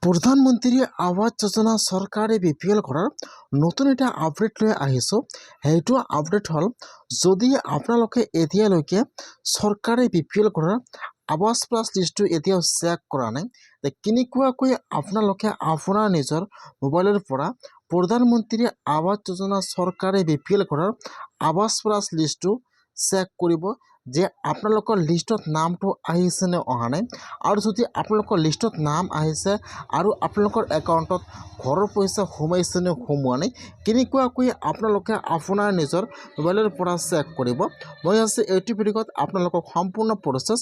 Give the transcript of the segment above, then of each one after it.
প্ৰধানমন্ত্ৰী আৱাস যোজনা চৰকাৰে BPL ঘৰৰ নতুন এটা আপডেট লৈ আহিছোঁ। সেইটো আপডেট হ'ল যদি আপোনালোকে এতিয়ালৈকে চৰকাৰে BPL ঘৰৰ আৱাস প্লাছ লিষ্টটো এতিয়াও চেক কৰা নাই, কেনেকুৱাকৈ আপোনালোকে আপোনাৰ নিজৰ মোবাইলৰ পৰা প্ৰধানমন্ত্ৰী আৱাস যোজনা চৰকাৰে BPL ঘৰৰ আৱাস প্লাছ লিষ্টটো চেক কৰিব যে আপোনালোকৰ লিষ্টত নামটো আহিছে নে অহা নাই। আৰু যদি আপোনালোকৰ লিষ্টত নাম আহিছে আৰু আপোনালোকৰ একাউণ্টত ঘৰৰ পইচা সোমাইছে নে সোমোৱা নাই, কেনেকুৱাকৈ আপোনালোকে আপোনাৰ নিজৰ মোবাইলৰ পৰা চেক কৰিব, মই আজি এইটো ভিডিঅ'ত আপোনালোকক সম্পূৰ্ণ প্ৰচেছ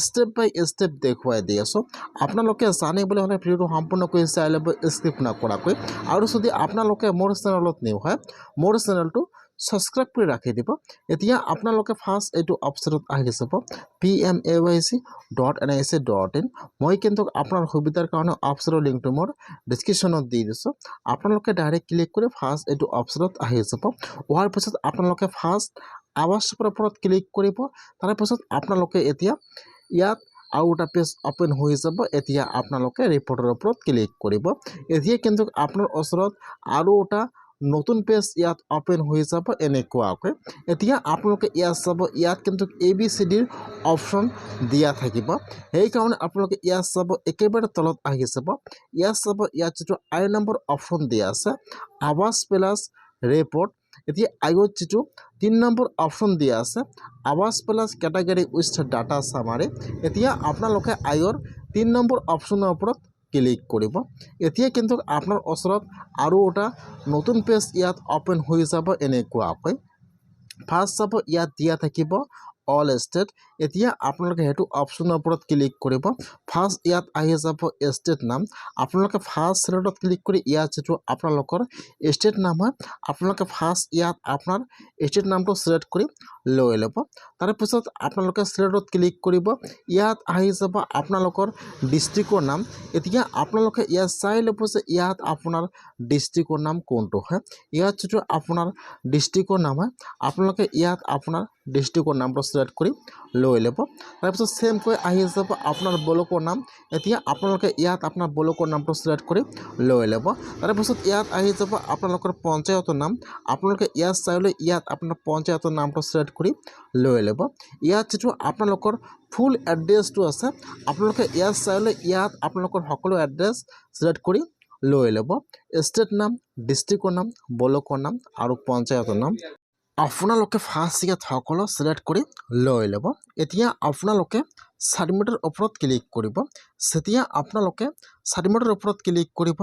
ষ্টেপ বাই ষ্টেপ দেখুৱাই দি আছোঁ। আপোনালোকে জানিবলৈ হ'লে ভিডিঅ'টো সম্পূৰ্ণকৈ চাই ল'ব স্কিপ নকৰাকৈ। আৰু যদি আপোনালোকে মোৰ চেনেলত নিউ হয়, মোৰ চেনেলটো সাবস্ক্ৰাইব কৰে ৰাখি দিব। এতিয়া আপোনালোকে ফাৰ্স্ট এইটো অপশনত আহি যাব pmayc.nic.in। মই কিন্তু আপোনাৰ সুবিধাৰ কাৰণে অপশনৰ লিংকটো মোৰ ডিসক্ৰিপশনত দি দিছোঁ। আপোনালোকে ডাইৰেক্ট ক্লিক কৰি ফাৰ্স্ট এইটো অপশনত আহি যাব। হোৱাৰ পিছত আপোনালোকে ফাৰ্স্ট আৱাসৰ ওপৰত ক্লিক কৰিব। তাৰ পিছত আপোনালোকে এতিয়া ইয়াত আৰু এটা পেজ ওপেন হৈ যাব। এতিয়া আপোনালোকে ৰিপৰ্টৰ ওপৰত ক্লিক কৰিব। এতিয়া কিন্তু আপোনাৰ ওচৰত আৰু এটা নতুন পেজ ইয়াত ওপেন হৈ যাব এনেকুৱাকৈ। এতিয়া আপোনালোকে ইয়াত চাব, ইয়াত কিন্তু ABCDৰ অপশ্যন দিয়া থাকিব। সেইকাৰণে আপোনালোকে ইয়াত চাব, একেবাৰে তলত আহি যাব। ইয়াত চাব, ইয়াত যিটো আই নম্বৰ অপশ্যন দিয়া আছে আৱাস প্লাছ ৰিপৰ্ট। এতিয়া আইত যিটো 3 নম্বৰ অপশ্যন দিয়া আছে আৱাস প্লাছ কেটাগৰী উইথ ডাটা সামাৰী। এতিয়া আপোনালোকে আইৰ 3 নম্বৰ অপশ্যনৰ ওপৰত ক্লিক কৰিব। এতিয়া কিন্তু আপোনাৰ ওচৰত আৰু এটা নতুন পেজ ইয়াত ওপেন হৈ যাব এনেকুৱাকৈ। ফাৰ্স্ট চাব, ইয়াত দিয়া থাকিব অল ষ্টেট। এতিয়া আপোনালোকে সেইটো অপশ্যনৰ ওপৰত ক্লিক কৰিব। ফাৰ্স্ট ইয়াত আহি যাব ষ্টেট নাম। আপোনালোকে ফাৰ্স্ট সিলেক্টত ক্লিক কৰি ইয়াত যিটো আপোনালোকৰ ষ্টেট নাম হয়, আপোনালোকে ফাৰ্স্ট ইয়াত আপোনাৰ ষ্টেট নামটো সিলেক্ট কৰি লৈ ল'ব। তাৰপিছত আপোনালোকে সিলেক্টত ক্লিক কৰিব। ইয়াত আহি যাব আপোনালোকৰ ডিষ্ট্ৰিক্টৰ নাম। এতিয়া আপোনালোকে ইয়াত চাই ল'ব যে ইয়াত আপোনাৰ ডিষ্ট্ৰিক্টৰ নাম কোনটো হয়। ইয়াত যিটো আপোনাৰ ডিষ্ট্ৰিক্টৰ নাম হয়, আপোনালোকে ইয়াত আপোনাৰ ডিষ্ট্ৰিক্টৰ নামটো সিলেক্ট কৰি লৈ ল'ব। তাৰপিছত সেমকৈ আহি যাব আপোনাৰ ব্লকৰ নাম। এতিয়া আপোনালোকে ইয়াত আপোনাৰ ব্লকৰ নামটো সিলেক্ট কৰি লৈ ল'ব। তাৰপিছত ইয়াত আহি যাব আপোনালোকৰ পঞ্চায়তৰ নাম। আপোনালোকে ইয়াত চাই লৈ ইয়াত আপোনাৰ পঞ্চায়তৰ নামটো সিলেক্ট কৰি লৈ ল'ব। ইয়াত যিটো আপোনালোকৰ ফুল এড্ৰেছটো আছে, আপোনালোকে ইয়াত চাই লৈ ইয়াত আপোনালোকৰ সকলো এড্ৰেছ সিলেক্ট কৰি লৈ ল'ব। ষ্টেট নাম, ডিষ্ট্ৰিক্টৰ নাম, ব্লকৰ নাম আৰু পঞ্চায়তৰ নাম আপোনালোকে ফাৰ্স্ট ইয়াত সকলো সিলেক্ট কৰি লৈ ল'ব। এতিয়া আপোনালোকে সাবমিটৰ ওপৰত ক্লিক কৰিব। যেতিয়া আপোনালোকে সাবমিটৰ ওপৰত ক্লিক কৰিব,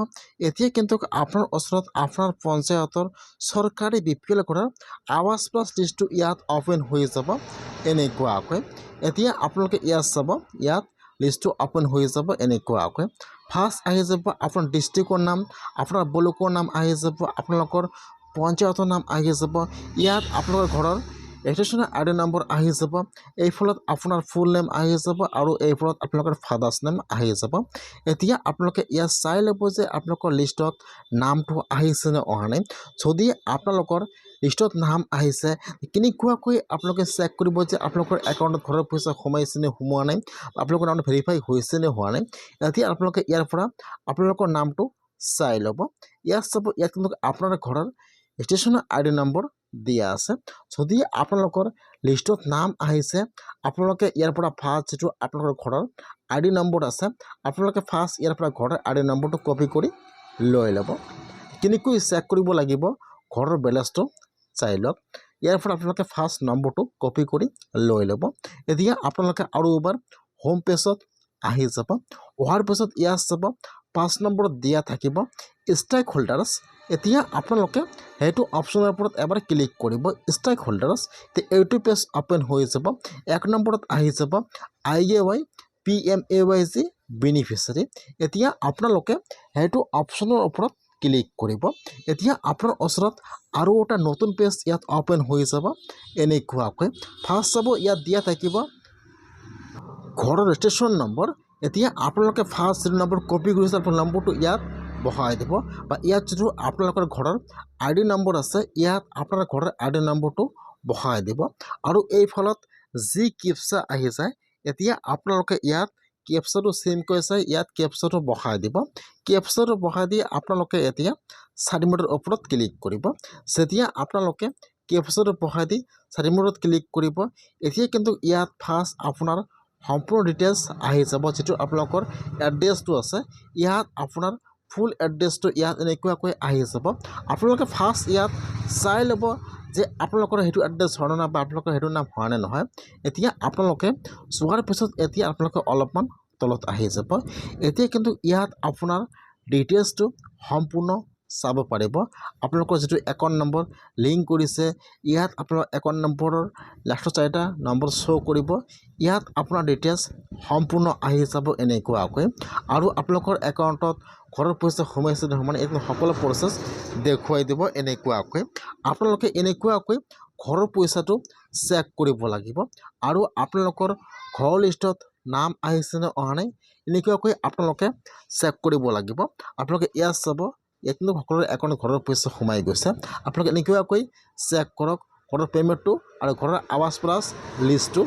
এতিয়া কিন্তু আপোনাৰ ওচৰত আপোনাৰ পঞ্চায়তৰ চৰকাৰী BPL ঘৰৰ আৱাস প্লাছ লিষ্টটো ইয়াত ওপেন হৈ যাব এনেকুৱাকৈ। এতিয়া আপোনালোকে ইয়াত চাব, ইয়াত লিষ্টটো ওপেন হৈ যাব এনেকুৱাকৈ। ফাৰ্স্ট আহি যাব আপোনাৰ ডিষ্ট্ৰিক্টৰ নাম, আপোনাৰ ব্লকৰ নাম আহি যাব, আপোনালোকৰ পঞ্চায়তৰ নাম আহি যাব। ইয়াত আপোনালোকৰ ঘৰৰ ৰেজিষ্ট্ৰেশ্যন ID নম্বৰ আহি যাব। এইফালত আপোনাৰ ফুল নেম আহি যাব আৰু এইফালত আপোনালোকৰ ফাদাৰ্ছ নেম আহি যাব। এতিয়া আপোনালোকে ইয়াত চাই ল'ব যে আপোনালোকৰ লিষ্টত নামটো আহিছে নে অহা নাই। যদি আপোনালোকৰ লিষ্টত নাম আহিছে, কেনেকুৱাকৈ আপোনালোকে চেক কৰিব যে আপোনালোকৰ একাউণ্টত ঘৰৰ পইচা সোমাইছে নে সোমোৱা নাই, আপোনালোকৰ নামটো ভেৰিফাই হৈছে নে হোৱা নাই। এতিয়া আপোনালোকে ইয়াৰ পৰা আপোনালোকৰ নামটো চাই ল'ব। ইয়াত চাব, ইয়াত কিন্তু আপোনাৰ ঘৰৰ ৰেজিষ্ট্ৰেশ্যন ID নম্বৰ দিয়া আছে। যদি আপোনালোকৰ লিষ্টত নাম আহিছে, আপোনালোকে ইয়াৰ পৰা ফাৰ্স্ট যিটো আপোনালোকৰ ঘৰৰ ID নম্বৰ আছে, আপোনালোকে ফাৰ্স্ট ইয়াৰ পৰা ঘৰৰ ID নম্বৰটো কপি কৰি লৈ ল'ব। কেনেকৈ চেক কৰিব লাগিব ঘৰৰ বেলেঞ্চটো চাই লওক। ইয়াৰ পৰা আপোনালোকে ফাৰ্স্ট নম্বৰটো কপি কৰি লৈ ল'ব। এতিয়া আপোনালোকে আৰু এবাৰ হোম পেজত আহি যাব। অহাৰ পিছত ইয়াত চাব 5 নম্বৰত দিয়া থাকিব ষ্টেক হোল্ডাৰ্ছ। এতিয়া আপোনালোকে সেইটো অপশ্যনৰ ওপৰত এবাৰ ক্লিক কৰিব ষ্টেক হোল্ডাৰ্ছ। এইটো পেজ ওপেন হৈ যাব। 1 নম্বৰত আহি যাব IAY PMAYG বেনিফিচিয়াৰী। এতিয়া আপোনালোকে সেইটো অপশ্যনৰ ওপৰত ক্লিক কৰিব। এতিয়া আপোনাৰ ওচৰত আৰু এটা নতুন পেজ ইয়াত ওপেন হৈ যাব এনেকুৱাকৈ। ফাৰ্স্ট চাব, ইয়াত দিয়া থাকিব ঘৰৰ ৰেজিষ্ট্ৰেশ্যন নম্বৰ। এতিয়া আপোনালোকে ফাৰ্স্ট যিটো নম্বৰ কপি কৰিছে আপোনাৰ নম্বৰটো ইয়াত বহাই দিব, বা ইয়াত যিটো আপোনালোকৰ ঘৰৰ ID নম্বৰ আছে ইয়াত আপোনাৰ ঘৰৰ ID নম্বৰটো বহাই দিব। আৰু এইফালত যি কিপচা আহি যায়, এতিয়া আপোনালোকে ইয়াত কেপচাটো চেম কৰিছে ইয়াত কেপচাটো বহাই দিব কেপচাটো বহাই দি আপোনালোকে এতিয়া চাৰিমুৰৰ ওপৰত ক্লিক কৰিব যেতিয়া আপোনালোকে কেপচাটো বহাই দি চাৰিমুৰত ক্লিক কৰিব এতিয়া কিন্তু ইয়াত ফাৰ্ষ্ট আপোনাৰ সম্পূৰ্ণ ডিটেইলছ আহি যাব যেটো আপোনালোকৰ এড্ৰেছটো আছে ইয়াত আপোনাৰ ফুল এড্ৰেছটো ইয়াত এনেকুৱাকৈ আহি যাব আপোনালোকে ফাৰ্ষ্ট ইয়াত চাই ল'ব যে আপোনালোকৰ সেইটো এড্ৰেছ হয় না বা আপোনালোকৰ সেইটো নাম হয় নে নহয় এতিয়া আপোনালোকে চোৱাৰ পিছত এতিয়া আপোনালোকে অলপমান তলত আহি যাব এতিয়া কিন্তু ইয়াত আপোনাৰ ডিটেইলছটো সম্পূৰ্ণ চাব পাৰিব আপোনালোকৰ যেটো একাউণ্ট নম্বৰ লিংক কৰিছে ইয়াত আপোনাৰ একাউণ্ট নম্বৰৰ লাষ্টৰ চাৰিটা নম্বৰ শ্ব' কৰিব ইয়াত আপোনাৰ ডিটেইলছ সম্পূৰ্ণ আহি যাব এনেকুৱাকৈ আৰু আপোনালোকৰ একাউণ্টত ঘৰৰ পইচা সোমাইছে মানে এইটো সকলো প্ৰচেছ দেখুৱাই দিব এনেকুৱাকৈ আপোনালোকে এনেকুৱাকৈ ঘৰৰ পইচাটো চেক কৰিব লাগিব আৰু আপোনালোকৰ ঘৰৰ লিষ্টত নাম আহিছে নে অহা নাই এনেকুৱাকৈ আপোনালোকে চেক কৰিব লাগিব আপোনালোকে ইয়াত চাব ইয়াত কিন্তু সকলোৰে একাউণ্টত ঘৰৰ পইচা সোমাই গৈছে আপোনালোকে এনেকুৱাকৈ চেক কৰক ঘৰৰ পে'মেণ্টটো আৰু ঘৰৰ আৱাজ প্লাছ লিষ্টটো